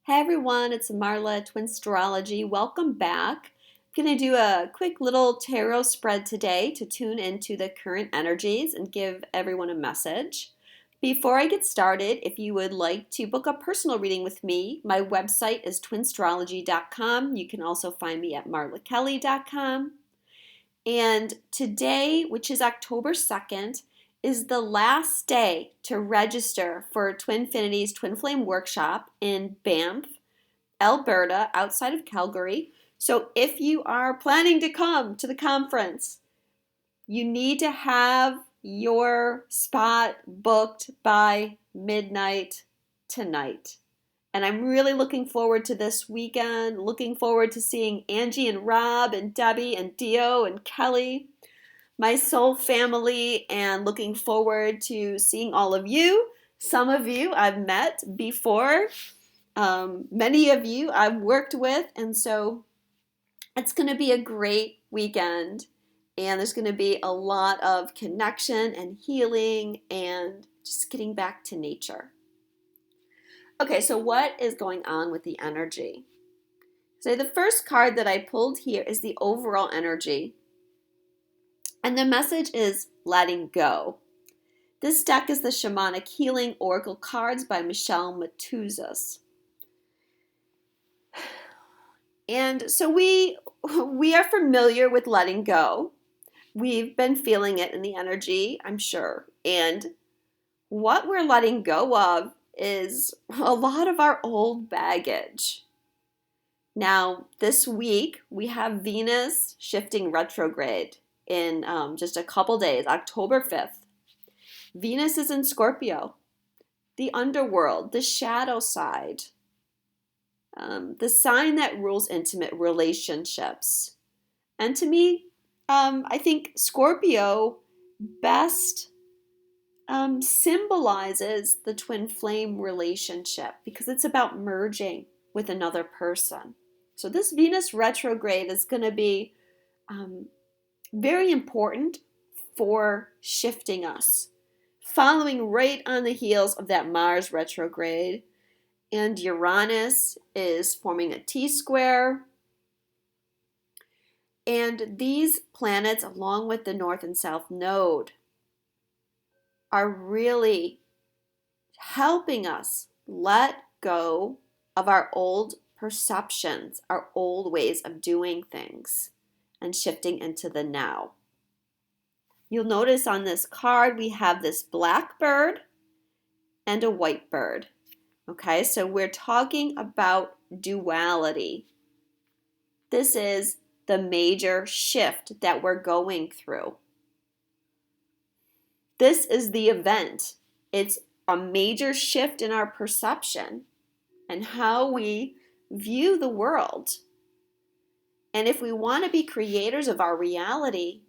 Hey everyone, it's Marla, Twinstrology. Welcome back. I'm going to do a quick little tarot spread today to tune into the current energies and give everyone a message. Before I get started, if you would like to book a personal reading with me, my website is twinstrology.com. You can also find me at marlakelly.com. And today, which is October 2nd, is the last day to register for Twinfinity's Twin Flame Workshop in Banff, Alberta, outside of Calgary. So if you are planning to come to the conference, you need to have your spot booked by midnight tonight. And I'm really looking forward to this weekend, looking forward to seeing Angie and Rob and Debbie and Dio and Kelly, my soul family, and looking forward to seeing all of you. Some of you I've met before, many of you I've worked with, and so it's going to be a great weekend. And there's going to be a lot of connection and healing and just getting back to nature. Okay, so what is going on with the energy? So the first card that I pulled here is the overall energy. And the message is letting go. This deck is the Shamanic Healing Oracle cards by Michelle Matuzas. And so we are familiar with letting go. We've been feeling it in the energy, I'm sure. And what we're letting go of is a lot of our old baggage. Now, this week, we have Venus shifting retrograde in just a couple days, October 5th. Venus is in Scorpio, the underworld, the shadow side, the sign that rules intimate relationships. And to me, I think Scorpio best symbolizes the twin flame relationship because it's about merging with another person. So this Venus retrograde is going to be very important for shifting us, following right on the heels of that Mars retrograde. And Uranus is forming a T-square. And these planets, along with the North and South Node, are really helping us let go of our old perceptions, our old ways of doing things, and shifting into the now. You'll notice on this card we have this black bird and a white bird. Okay, so we're talking about duality. This is the major shift that we're going through. This is the event. It's a major shift in our perception and how we view the world. And if we want to be creators of our reality,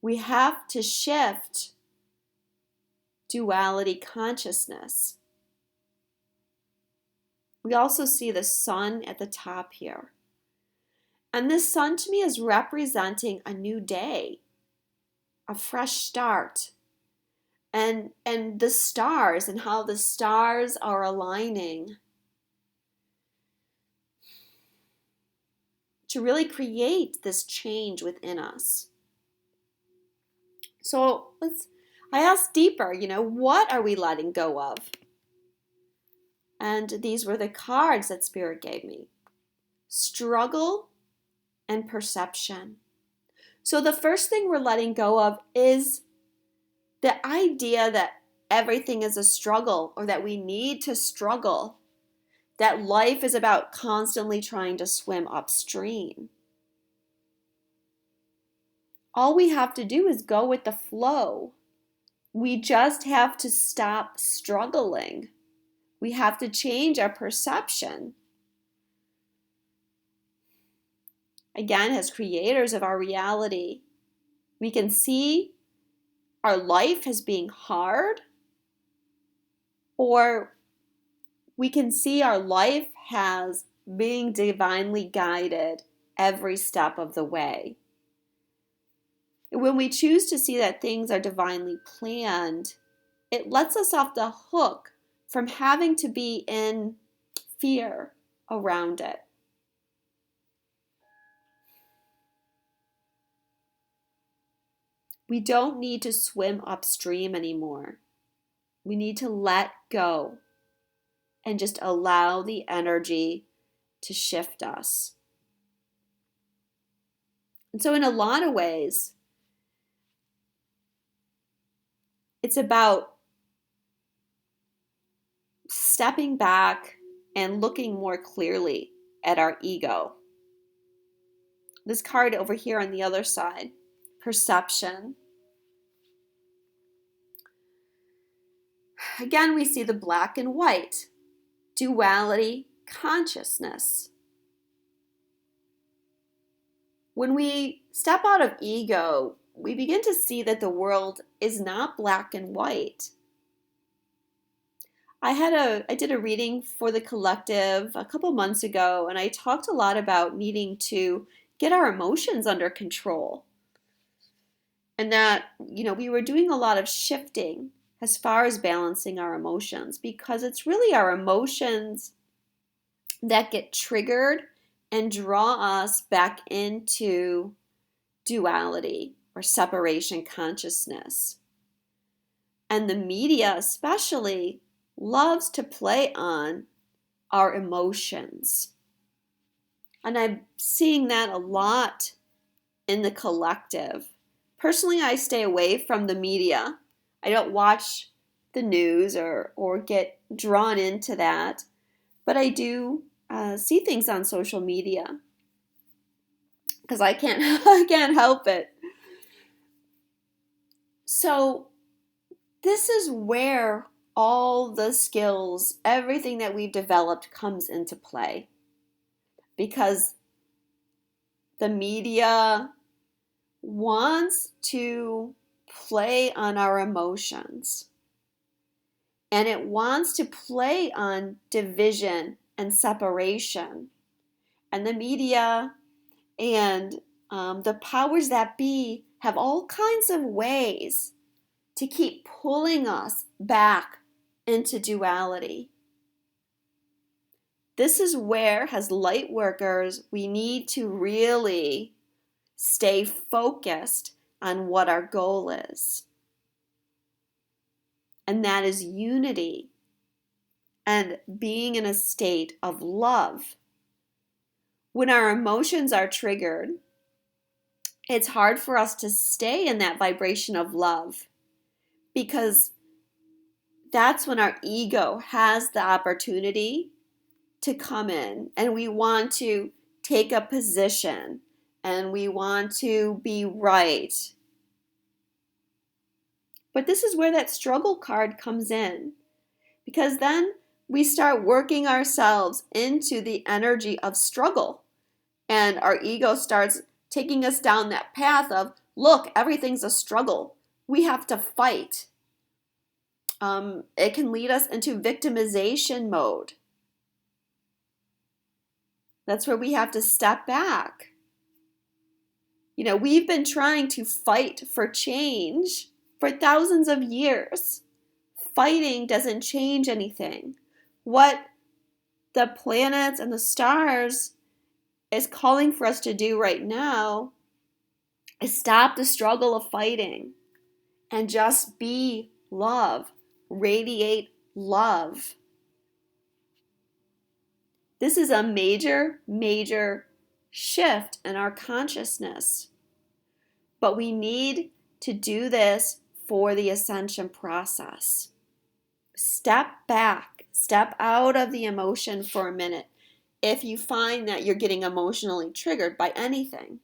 we have to shift duality consciousness. We also see the sun at the top here. And this sun to me is representing a new day, a fresh start. And the stars and how the stars are aligning to really create this change within us. So I asked deeper, what are we letting go of? And these were the cards that Spirit gave me. Struggle and perception. So the first thing we're letting go of is the idea that everything is a struggle or that we need to struggle, that life is about constantly trying to swim upstream. All we have to do is go with the flow. We just have to stop struggling. We have to change our perception. Again, as creators of our reality, we can see our life as being hard, or we can see our life as being divinely guided every step of the way. When we choose to see that things are divinely planned, it lets us off the hook from having to be in fear around it. We don't need to swim upstream anymore. We need to let go and just allow the energy to shift us. And so in a lot of ways, it's about stepping back and looking more clearly at our ego. This card over here on the other side, perception. Again, we see the black and white, duality, consciousness. When we step out of ego, we begin to see that the world is not black and white. I did a reading for the collective a couple months ago, and I talked a lot about needing to get our emotions under control. And that, we were doing a lot of shifting as far as balancing our emotions, because it's really our emotions that get triggered and draw us back into duality or separation consciousness. And the media especially loves to play on our emotions. And I'm seeing that a lot in the collective. Personally, I stay away from the media. I don't watch the news or get drawn into that. But I do see things on social media because I can't help it. So this is where all the skills, everything that we've developed comes into play. Because the media wants to play on our emotions. And it wants to play on division and separation. And the media and the powers that be have all kinds of ways to keep pulling us back into duality. This is where, as light workers, we need to really stay focused on what our goal is. And that is unity and being in a state of love. When our emotions are triggered, it's hard for us to stay in that vibration of love, because that's when our ego has the opportunity to come in, and we want to take a position and we want to be right. But this is where that struggle card comes in, because then we start working ourselves into the energy of struggle, and our ego starts taking us down that path of, look, everything's a struggle. We have to fight. It can lead us into victimization mode. That's where we have to step back. We've been trying to fight for change for thousands of years. Fighting doesn't change anything. What the planets and the stars is calling for us to do right now is stop the struggle of fighting and just be love, radiate love. This is a major, major shift in our consciousness. But we need to do this for the ascension process. Step back, step out of the emotion for a minute if you find that you're getting emotionally triggered by anything.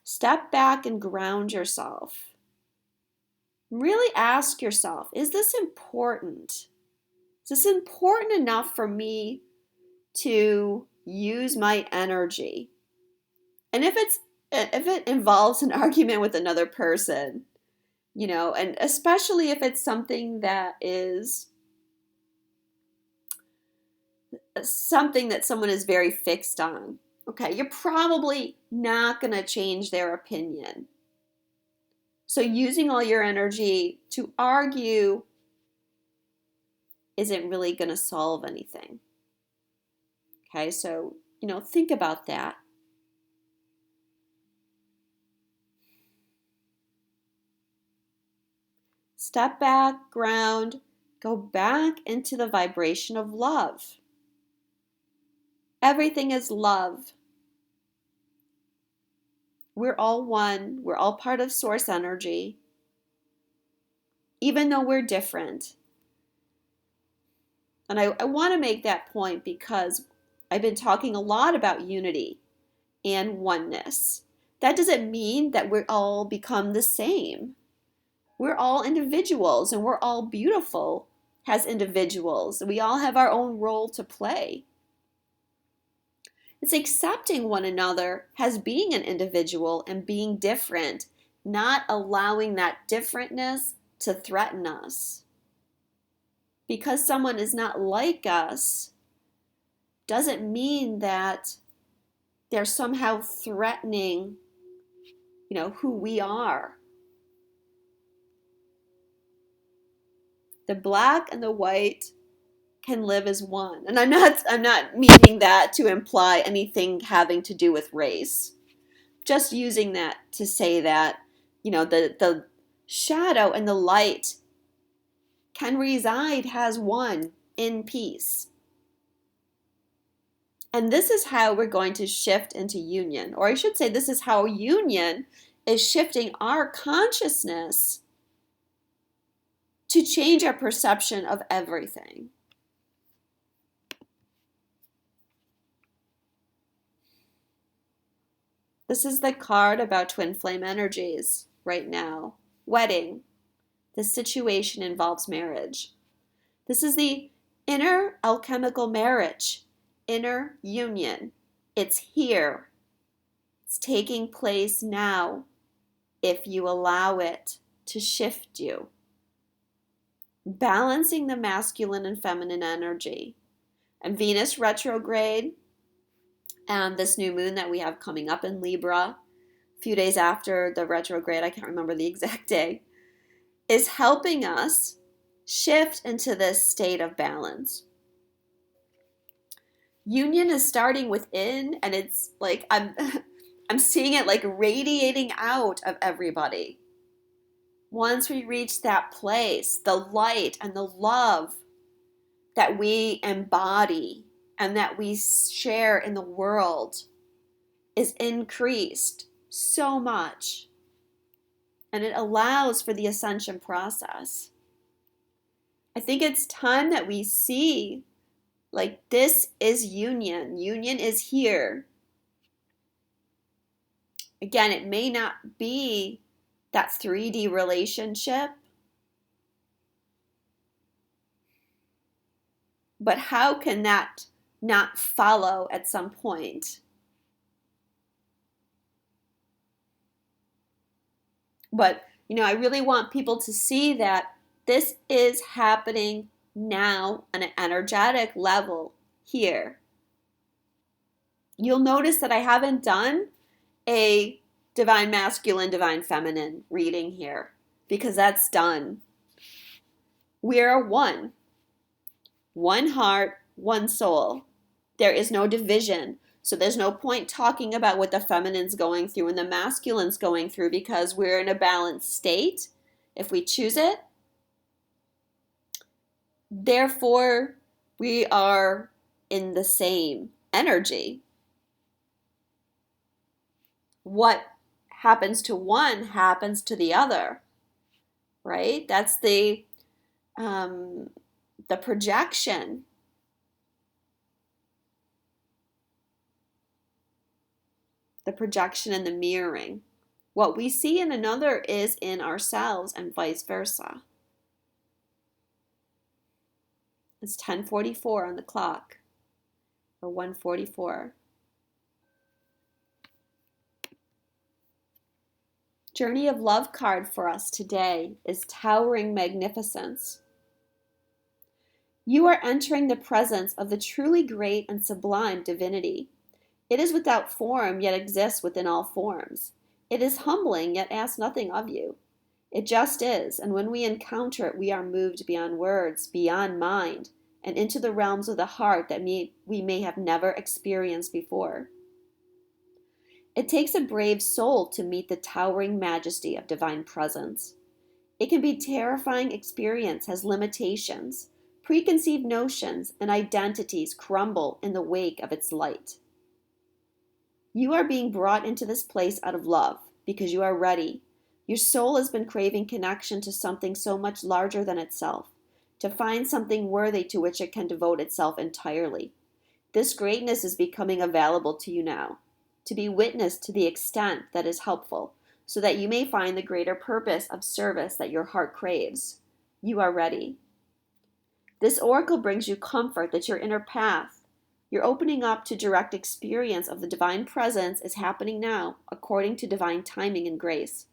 Step back and ground yourself. Really ask yourself, is this important? Is this important enough for me to use my energy? And if it involves an argument with another person, and especially if it's something that is something that someone is very fixed on, okay, you're probably not going to change their opinion. So using all your energy to argue isn't really going to solve anything. Okay, so, think about that. Step back, ground, go back into the vibration of love. Everything is love. We're all one. We're all part of source energy, even though we're different. And I want to make that point because I've been talking a lot about unity and oneness. That doesn't mean that we all become the same. We're all individuals and we're all beautiful as individuals. We all have our own role to play. It's accepting one another as being an individual and being different, not allowing that differentness to threaten us. Because someone is not like us doesn't mean that they're somehow threatening, who we are. The black and the white can live as one. And I'm not meaning that to imply anything having to do with race. Just using that to say that, the shadow and the light can reside as one in peace. And this is how we're going to shift into union. Or I should say, this is how union is shifting our consciousness to change our perception of everything. This is the card about twin flame energies right now. Wedding. This situation involves marriage. This is the inner alchemical marriage, inner union. It's here. It's taking place now if you allow it to shift you. Balancing the masculine and feminine energy. And Venus retrograde and this new moon that we have coming up in Libra, a few days after the retrograde, I can't remember the exact day, is helping us shift into this state of balance. Union is starting within, and it's like I'm seeing it like radiating out of everybody. Once we reach that place, the light and the love that we embody and that we share in the world is increased so much. And it allows for the ascension process. I think it's time that we see, like, this is union. Union is here. Again, it may not be that 3D relationship, but how can that not follow at some point? But, I really want people to see that this is happening now on an energetic level here. You'll notice that I haven't done a divine masculine, divine feminine reading here because that's done. We are one heart, one soul. There is no division. So there's no point talking about what the feminine's going through and the masculine's going through because we're in a balanced state if we choose it. Therefore, we are in the same energy. What happens to one happens to the other, right? That's the projection. The projection and the mirroring. What we see in another is in ourselves and vice versa. It's 10:44 on the clock, or 1:44. Journey of Love card for us today is Towering Magnificence. You are entering the presence of the truly great and sublime divinity. It is without form, yet exists within all forms. It is humbling, yet asks nothing of you. It just is, and when we encounter it, we are moved beyond words, beyond mind, and into the realms of the heart that we may have never experienced before. It takes a brave soul to meet the towering majesty of divine presence. It can be a terrifying experience, has limitations, preconceived notions, and identities crumble in the wake of its light. You are being brought into this place out of love because you are ready. Your soul has been craving connection to something so much larger than itself, to find something worthy to which it can devote itself entirely. This greatness is becoming available to you now, to be witnessed to the extent that is helpful, so that you may find the greater purpose of service that your heart craves. You are ready. This oracle brings you comfort that your inner path, your opening up to direct experience of the divine presence is happening now, according to divine timing and grace.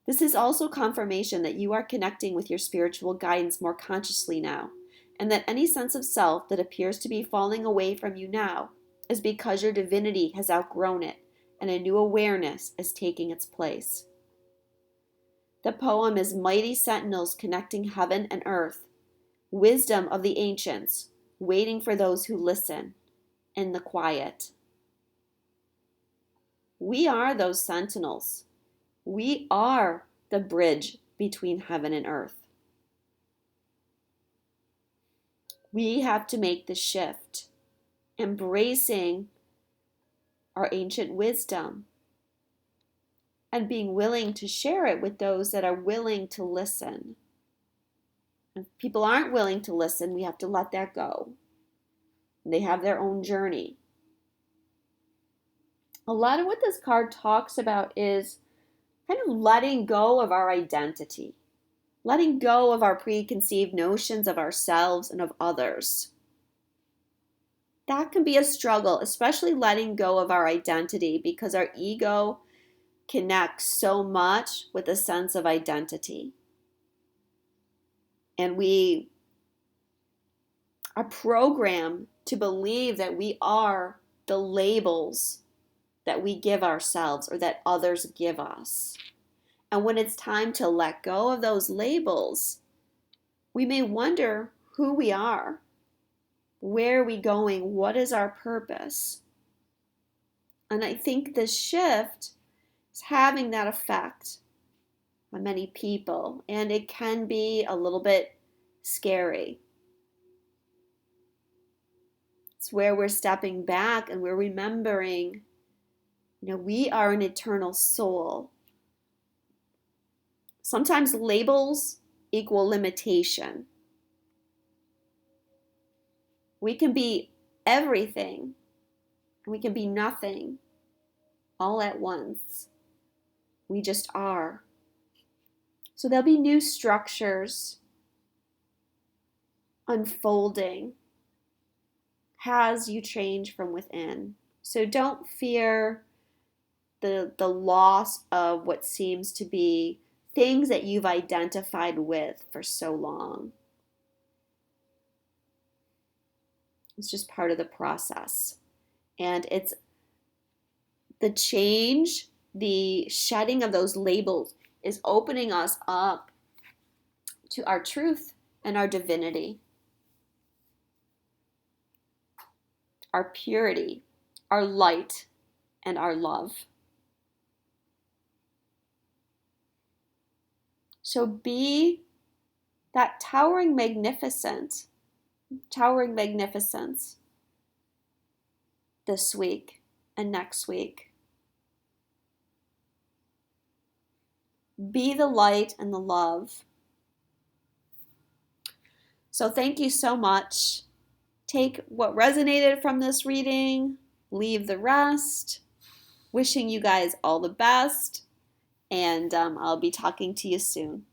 This is also confirmation that you are connecting with your spiritual guidance more consciously now, and that any sense of self that appears to be falling away from you now is because your divinity has outgrown it and a new awareness is taking its place. The poem is Mighty Sentinels Connecting Heaven and Earth, Wisdom of the Ancients, Waiting for Those Who Listen, in the Quiet. We are those sentinels. We are the bridge between heaven and earth. We have to make the shift, embracing our ancient wisdom and being willing to share it with those that are willing to listen. If people aren't willing to listen, we have to let that go. They have their own journey. A lot of what this card talks about is kind of letting go of our identity, letting go of our preconceived notions of ourselves and of others. That can be a struggle, especially letting go of our identity, because our ego connects so much with a sense of identity. And we are programmed to believe that we are the labels that we give ourselves or that others give us. And when it's time to let go of those labels, we may wonder who we are, where are we going, what is our purpose? And I think this shift is having that effect on many people, and it can be a little bit scary. It's where we're stepping back and we're remembering, we are an eternal soul. Sometimes labels equal limitation. We can be everything, and we can be nothing all at once. We just are. So there'll be new structures unfolding as you change from within. So don't fear the loss of what seems to be things that you've identified with for so long. It's just part of the process. And it's the change, the shedding of those labels is opening us up to our truth and our divinity, our purity, our light, and our love. So be that towering magnificence this week and next week. Be the light and the love. So thank you so much. Take what resonated from this reading, leave the rest. Wishing you guys all the best, and I'll be talking to you soon.